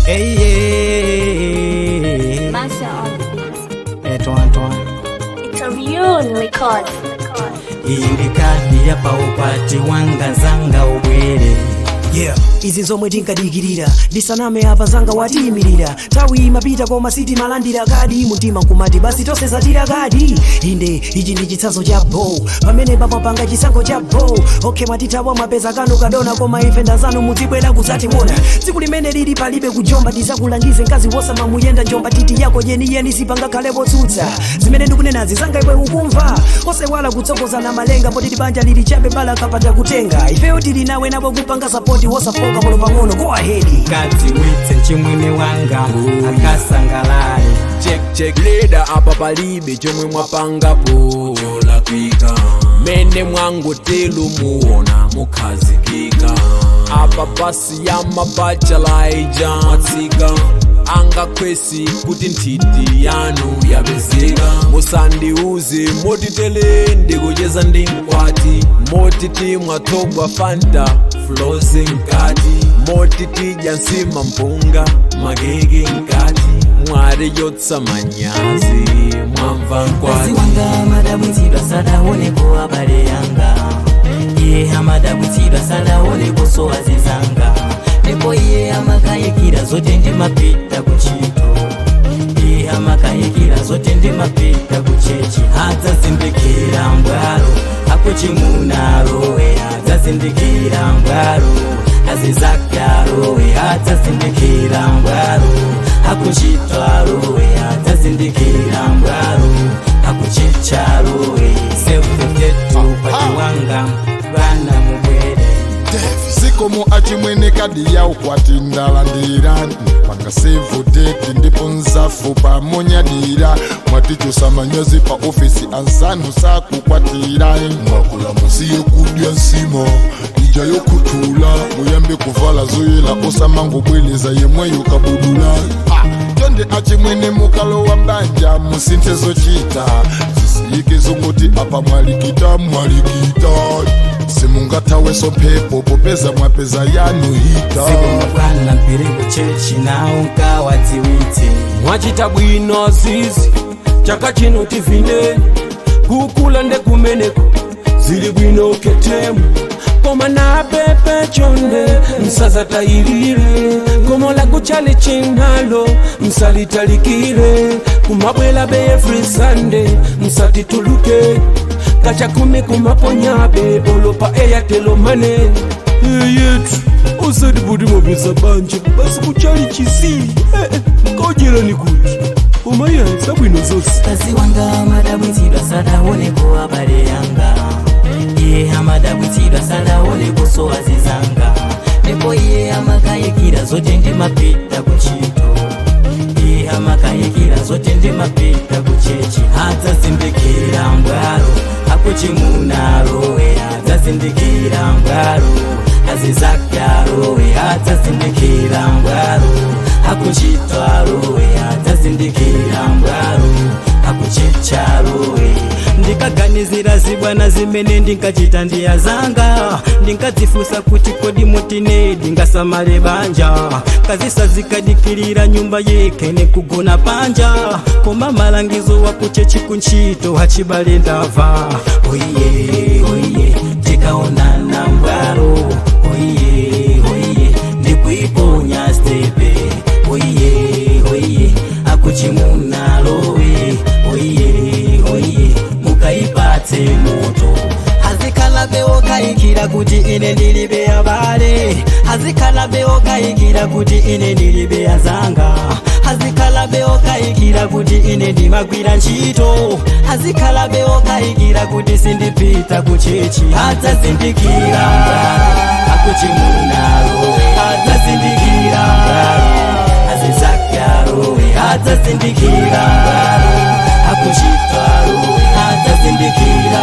Hey, yeah. Master on the beat. Antoine. It's a real record. Indikadi ya paupati wanga zanga ubwere. Yeah, izi zomwe tinkadikirira ndisaname apa zanga watiyimirira tawi mapita koma siti malandira kadi muntima nkumati basi tonse zatira kadi inde ichi ndi chitsanzo cha bo pamene pamapanga chisankho cha bo okay mwatithawa mwapeza kanu kadona koma ife ndazanu muzibwera kudzationa tsiku limene lili palibe kujomba tizakulangize mkazi wosama muyenda njomba titi yako yeniyeni sipangakhale potsutsa zimene ndikunenazi zanga iwe ukumva osewala kutsogozana malenga poti banja lili chabe bala kapata kutenga ifeyo tili nawe nabo kupanga support wosafoka mulo pang'ono go ahead Kati witse chimwene wanga akasangalale. Check leader apa palibe chomwe mwapangapo chola kwika mene mwangu telu muona mukhazikika apa pasi ya mabacha laija mwatsika anga kwesi kuti nthiti yanu yapezeka musandiuze motitele ndikucheza ndi mkwati motiti mwathogwa fanta flozi nkati motiti jansima mpunga makeke nkati mwari yotsa manyazi mwamva nkwati Kazi wanga madabwitsidwa sadaoneko abale yanga iye amadabwitsidwa sadaoneko sowazizanga ndipo iye amakayikira zote ndimapita kuntchito iye amakayikira zote ndimapita kuchechi adzazindikira mbwalo akuchimunarowe adzazindikira mbwalo azizakyarowe adzazindikira mbwalo akuchitwarowe adzazindikira mbwalo akuchicharowe sefutetu pati wanga bana mubwere zikomo achimwene kadi ya ukwati ndalandirani panga sevoteti ndipo nzafu pamonyadira mwatichosa manyazi pa ofisi ansanu sakukwatira mwakula musiye kudya nsima ija yokutula muyambe kuvala zoyela osamango bweleza yemweyo kabudula tonde achimwene mukalo wa mbanja musinthe zochita zisiyike zongoti apa mwalikita simungathaweso mphepo popeza mwapeza yanu hita sikumukwana mpiri kuchechi nawo nkawadziwitse mwachita bwino azizi chaka chino tivine kukula ndekumeneko zili bwino ketemu koma na pepe chonde msazatayirire komo la kuchali chinalo msalitalikire kumabwela be every Sunday msatituluke kacha kumi kumaponyabe olopa eyatelo mane yetu osati budi mobeza banje basi kuchali chisi kojirani kuti omaya sabwino zose kazi wanga madabwitsidwa sadaoneko abale yanga iye amadabwitsidwa sadaoneko sowazizanga ndipo iye amakayikira zote ndimapita kuntchito iye amakayikira zote ndimapita kuchechi adzazindikira mbwalo akuchimunarowe adzazindikira mbwalo azizakyarowe adzazindikira mbwalo akuchitwarowe adzazindikira mbwalo akuchicharowe ndikaganizira zibwana zimene ndinkachita ndiyazanga ndinkadzifusa kuti kodi mutine ndingasamale banja kazisa zikadikirira nyumba yeke nekugona panja koma malangizo wakuchechi kuntchito hachibale ndava oiye tikaonana mbwalo oiye ndikuiponya stepe oiye akuchimunalowe oiye mukaipatse moto hazikhala beokayikira kuti ine ndilibe abale hazikhala beokayikira kuti ine ndilibe azanga hazikhala beokayikira kuti ine ndimagwira ntchito hazikhala beokayikira kuti sindipita kuchechi adzazindikira mbwalo akuchimunalo adzazindikira mbwalo azizakyarowe adzazindikira mbwalo akuchitwarowe adzazindikira